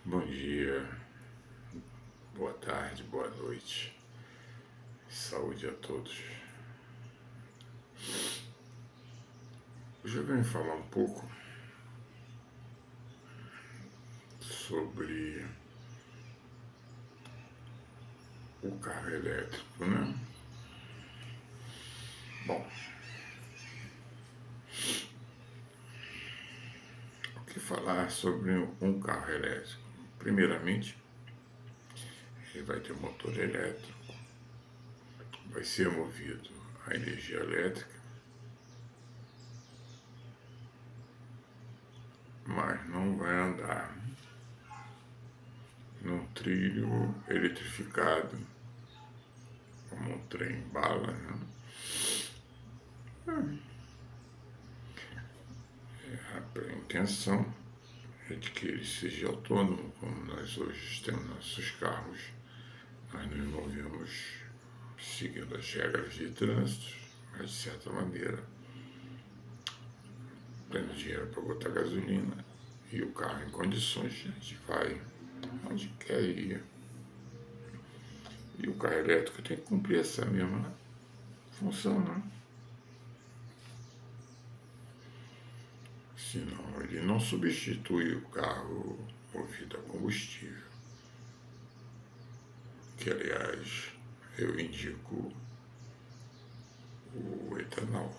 Bom dia, boa tarde, boa noite. Saúde a todos. Hoje eu venho falar um pouco sobre o carro elétrico, né? Bom, o que falar sobre um carro elétrico? Primeiramente, ele vai ter motor elétrico, vai ser movido a energia elétrica, mas não vai andar num trilho eletrificado, como um trem-bala, né? A intenção é de que ele seja autônomo, como nós hoje temos nossos carros. Nós nos movemos seguindo as regras de trânsito, mas de certa maneira, tendo dinheiro para botar gasolina e o carro em condições, a gente vai onde quer ir. E o carro elétrico tem que cumprir essa mesma função, né? Senão ele não substitui o carro movido a combustível, que aliás eu indico o etanol.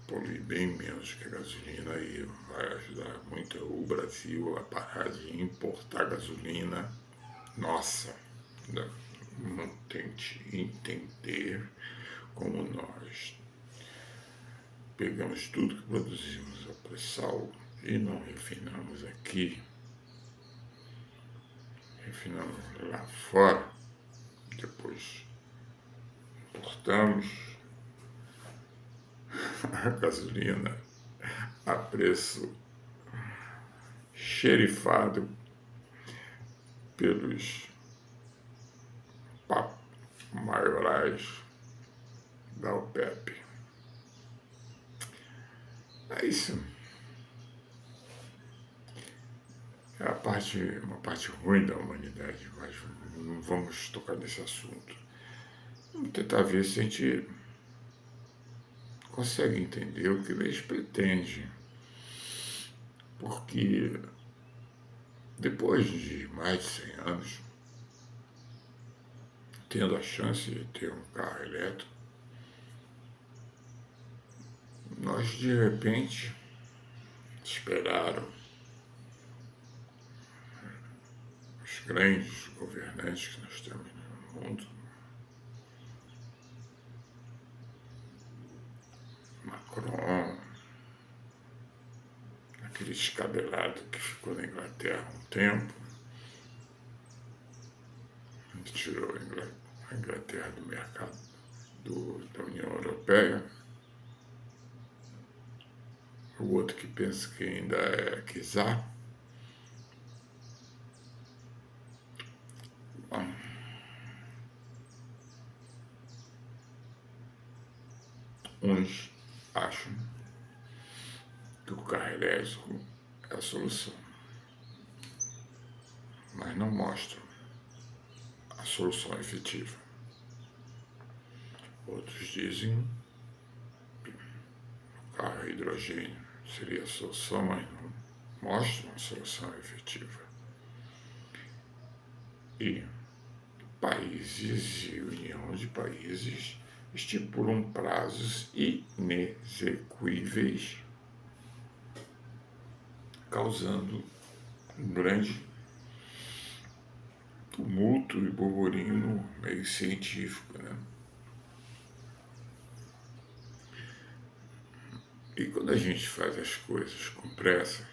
Polui bem menos que a gasolina e vai ajudar muito o Brasil a parar de importar gasolina. Nossa, não tente entender como nós pegamos tudo que produzimos a pré-sal e não refinamos aqui, refinamos lá fora, depois importamos a gasolina a preço xerifado pelos maiorais da OPEP. É isso. É uma parte ruim da humanidade, mas não vamos tocar nesse assunto. Vamos tentar ver se a gente consegue entender o que eles pretendem. Porque depois de mais de 100 anos, tendo a chance de ter um carro elétrico, nós de repente esperaram os grandes governantes que nós temos no mundo, Macron, aquele descabelado que ficou na Inglaterra um tempo, que tirou a Inglaterra do mercado da União Europeia, o outro que pensa que ainda é czar. Bom, uns acham que o carro elétrico é a solução, mas não mostram a solução efetiva. Outros dizem que o carro a hidrogênio seria a solução, mas não mostram a solução efetiva. E países e união de países estipulam prazos inexequíveis, causando um grande tumulto e burburinho no meio científico, né? E quando a gente faz as coisas com pressa,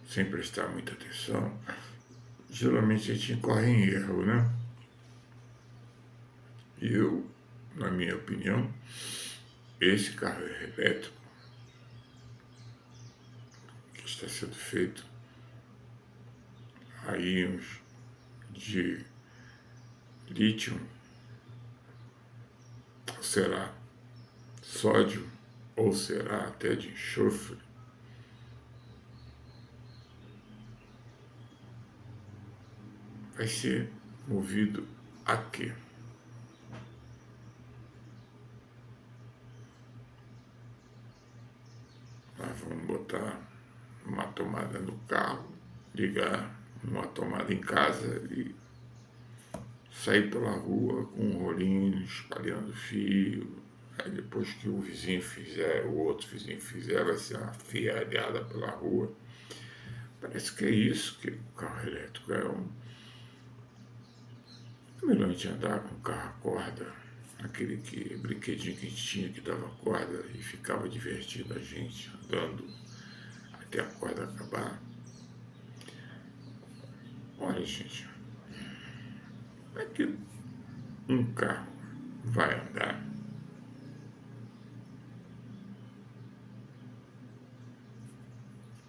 sem prestar muita atenção, geralmente a gente incorre em erro, né? E eu, na minha opinião, esse carro elétrico que está sendo feito a íons de lítio, será sódio ou será até de enxofre, vai ser movido a quê? Nós vamos botar uma tomada no carro, ligar uma tomada em casa e sair pela rua com um rolinho espalhando fio. Aí depois que o vizinho fizer, o outro vizinho fizer, vai ser uma fialhada pela rua. Parece que é isso que o carro elétrico é. É melhor a gente andar com o carro a corda, aquele brinquedinho que a gente tinha que dava corda e ficava divertindo a gente andando até a corda acabar. Olha, gente, como é que um carro vai andar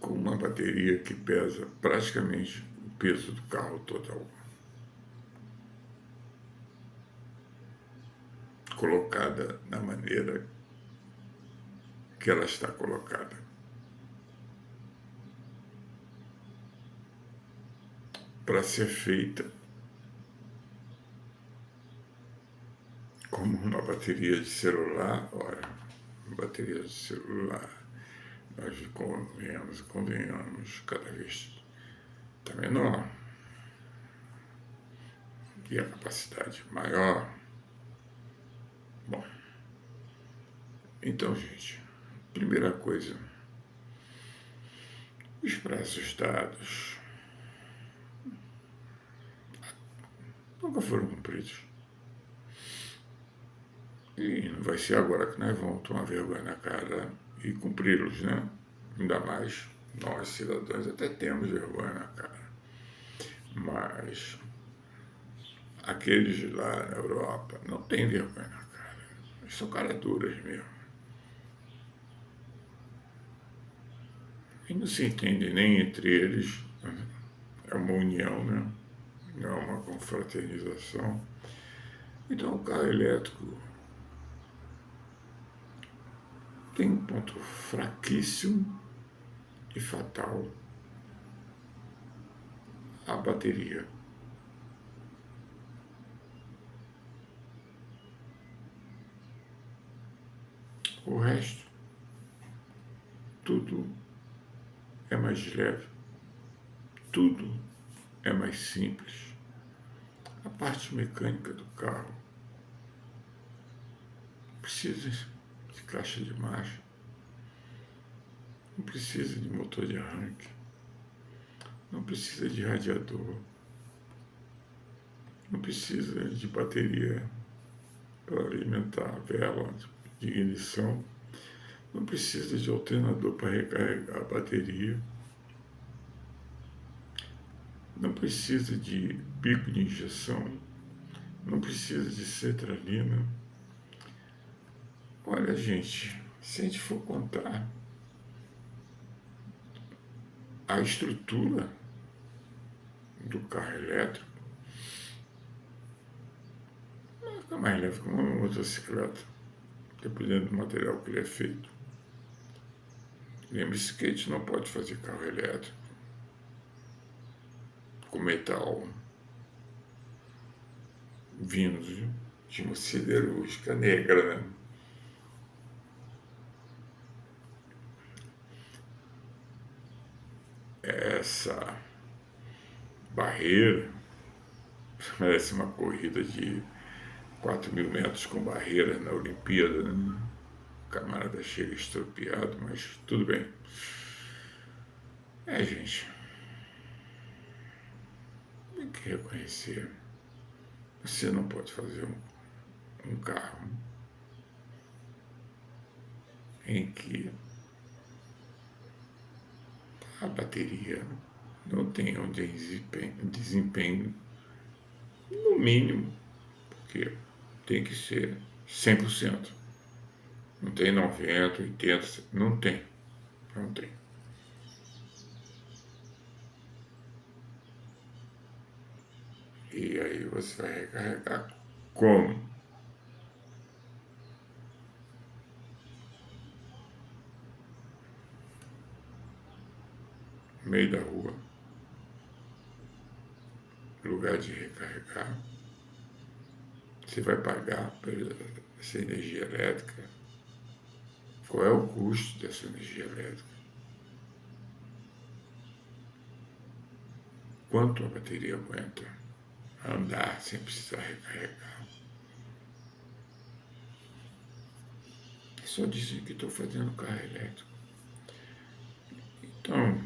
com uma bateria que pesa praticamente o peso do carro total, colocada na maneira que ela está colocada? Para ser feita como uma bateria de celular, olha, bateria de celular, nós convenhamos, cada vez está menor e a capacidade maior. Bom, então, gente, primeira coisa, os prazos dados nunca foram cumpridos. E não vai ser agora que nós vamos tomar vergonha na cara e cumpri-los, né? Ainda mais nós, cidadãos, até temos vergonha na cara. Mas aqueles lá na Europa não têm vergonha na cara. Eles são caras duras mesmo. E não se entende nem entre eles. É uma união, né? Não é uma confraternização. Então o carro elétrico tem um ponto fraquíssimo e fatal: a bateria. O resto, tudo é mais leve, tudo é mais simples. A parte mecânica do carro precisa de caixa de marcha, não precisa de motor de arranque, não precisa de radiador, não precisa de bateria para alimentar a vela de ignição, não precisa de alternador para recarregar a bateria, não precisa de bico de injeção, não precisa de sertralina. Olha, gente, se a gente for contar a estrutura do carro elétrico, não fica mais leve que uma motocicleta, dependendo do material que ele é feito. Lembre-se que a gente não pode fazer carro elétrico com metal vindo de uma siderúrgica negra, né? Essa barreira parece uma corrida de 4.000 metros com barreira na Olimpíada, né? O camarada chega estropiado, mas tudo bem. Gente, tem que reconhecer. Você não pode fazer um carro em que a bateria não tenha um desempenho no mínimo, porque tem que ser 100%. Não tem 90, 80, não tem. Não tem. E aí você vai recarregar como? No meio da rua. lugar de recarregar, você vai pagar por essa energia elétrica. Qual é o custo dessa energia elétrica? Quanto a bateria aguenta andar sem precisar recarregar? Só dizem que estou fazendo carro elétrico. Então,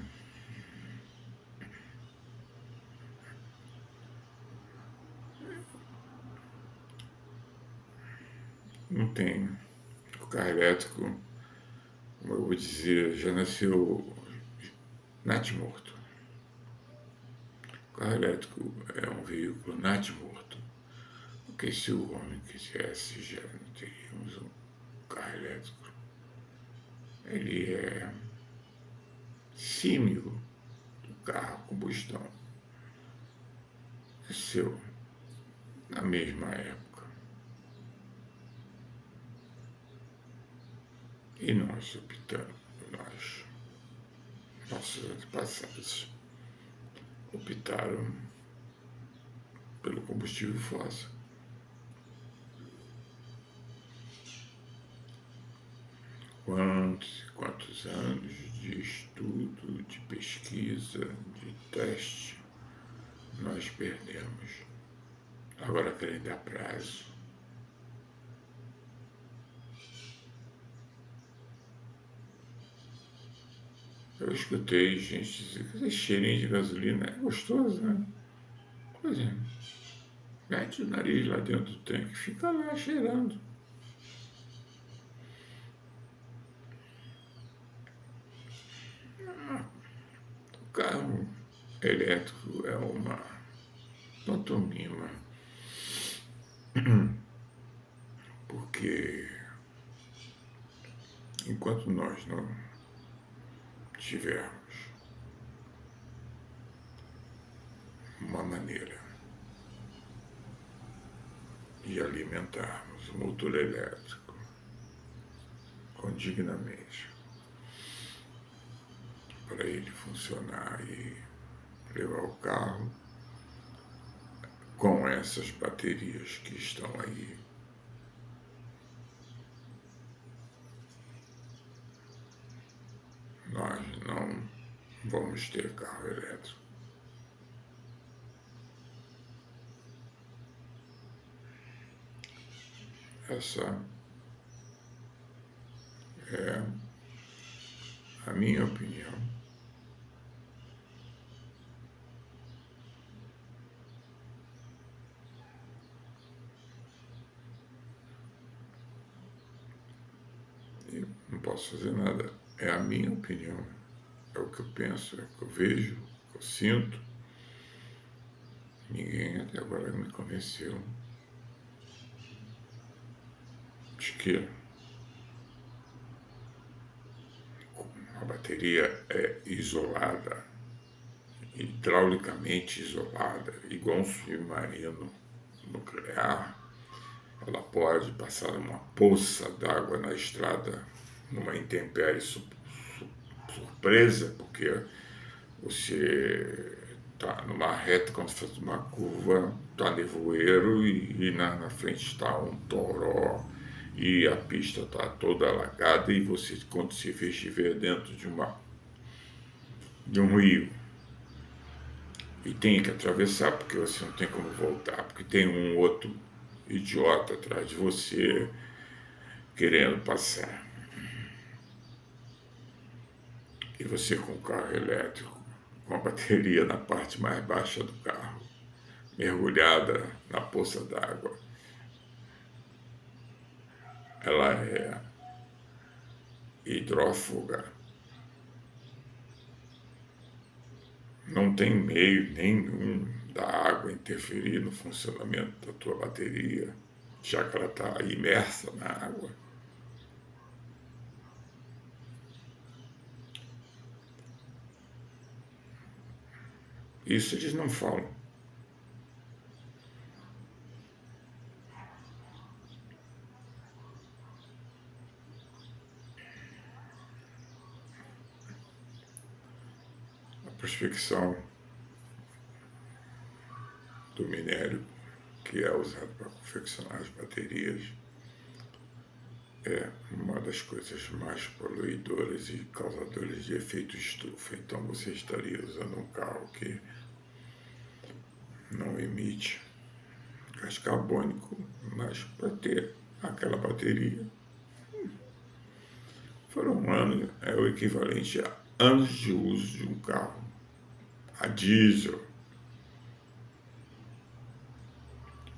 não tem. O carro elétrico, como eu vou dizer, já nasceu natimorto. O carro elétrico é um veículo natimorto. Porque se o homem quisesse, já não teríamos um carro elétrico. Ele é símil do carro a combustão. Nasceu na mesma época. E nós optamos, nossos antepassados optaram pelo combustível fóssil. Quantos anos de estudo, de pesquisa, de teste nós perdemos. Agora querem dar prazo. Eu escutei gente dizer que esse cheirinho de gasolina é gostoso, né? Pois é. Mete o nariz lá dentro do tanque, fica lá cheirando. O carro elétrico é uma pantomima, porque enquanto nós não tivermos uma maneira de alimentarmos o motor elétrico condignamente para ele funcionar e levar o carro com essas baterias que estão aí, nós não vamos ter carro elétrico. Essa é a minha opinião. E não posso fazer nada. É a minha opinião. É o que eu penso, é o que eu vejo, é o que eu sinto. Ninguém até agora me convenceu de que a bateria é isolada, hidraulicamente isolada, igual um submarino nuclear. Ela pode passar uma poça d'água na estrada, numa intempérie surpresa, porque você está numa reta, quando você faz uma curva, está nevoeiro e na frente está um toró e a pista está toda alagada e você, quando se vê, estiver dentro de um rio e tem que atravessar porque você não tem como voltar, porque tem um outro idiota atrás de você querendo passar. E você com o carro elétrico, com a bateria na parte mais baixa do carro, mergulhada na poça d'água, ela é hidrófuga. Não tem meio nenhum da água interferir no funcionamento da tua bateria, já que ela está imersa na água. Isso eles não falam. A prospecção do minério que é usado para confeccionar as baterias é uma das coisas mais poluidoras e causadoras de efeito estufa. Então você estaria usando um carro que não emite gás carbônico, mas para ter aquela bateria foram anos, é o equivalente a anos de uso de um carro a diesel.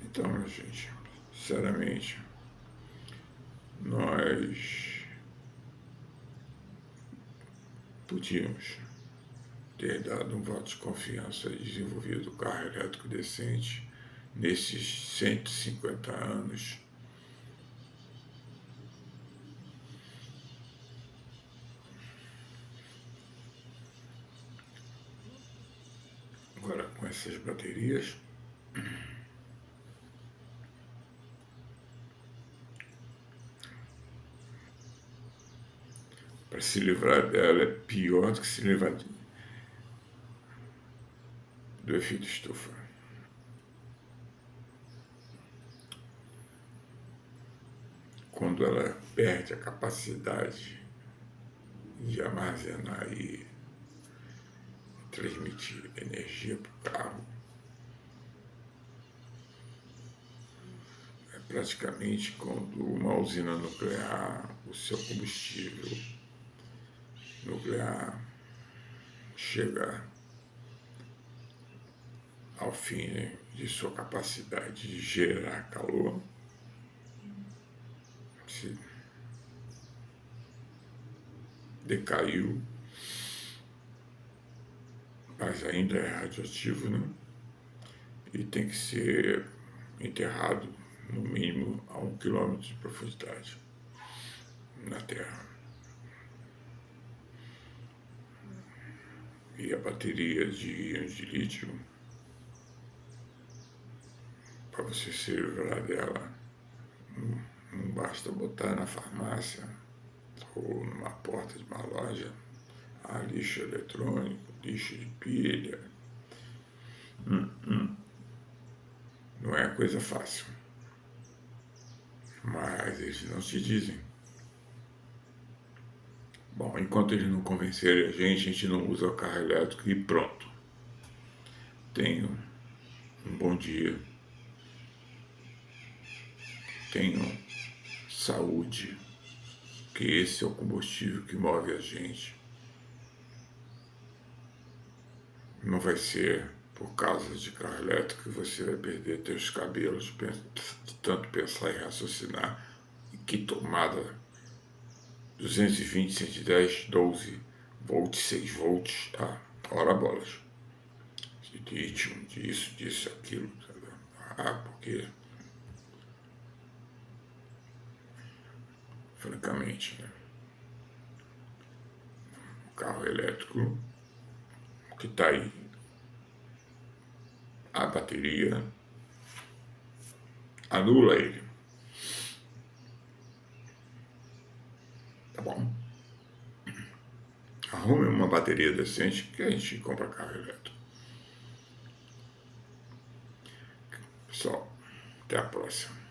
Então, minha gente, sinceramente, nós podíamos ter dado um voto de confiança e desenvolvido o carro elétrico decente nesses 150 anos. Agora, com essas baterias, para se livrar dela é pior do que se livrar do efeito estufa. Quando ela perde a capacidade de armazenar e transmitir energia para o carro, é praticamente quando uma usina nuclear, o seu combustível nuclear chega ao fim de sua capacidade de gerar calor, se decaiu, mas ainda é radioativo, né? E tem que ser enterrado no mínimo a 1 quilômetro de profundidade na Terra. E a bateria de íons de lítio, para você se livrar dela, não basta botar na farmácia ou numa porta de uma loja lixo eletrônico, lixo de pilha. Não é coisa fácil. Mas eles não te dizem. Bom, enquanto eles não convencerem a gente não usa o carro elétrico e pronto. Tenham um bom dia. Tenham saúde, que esse é o combustível que move a gente. Não vai ser por causa de carro elétrico que você vai perder teus cabelos de tanto pensar e raciocinar. Que tomada 220, 110, 12 volts, 6 volts, tá? Ora bolas. De lítio, disso, aquilo. Porque, francamente, né? O carro elétrico que está aí, a bateria anula ele. Tá bom? Arrume uma bateria decente que a gente compra carro elétrico. Pessoal, até a próxima.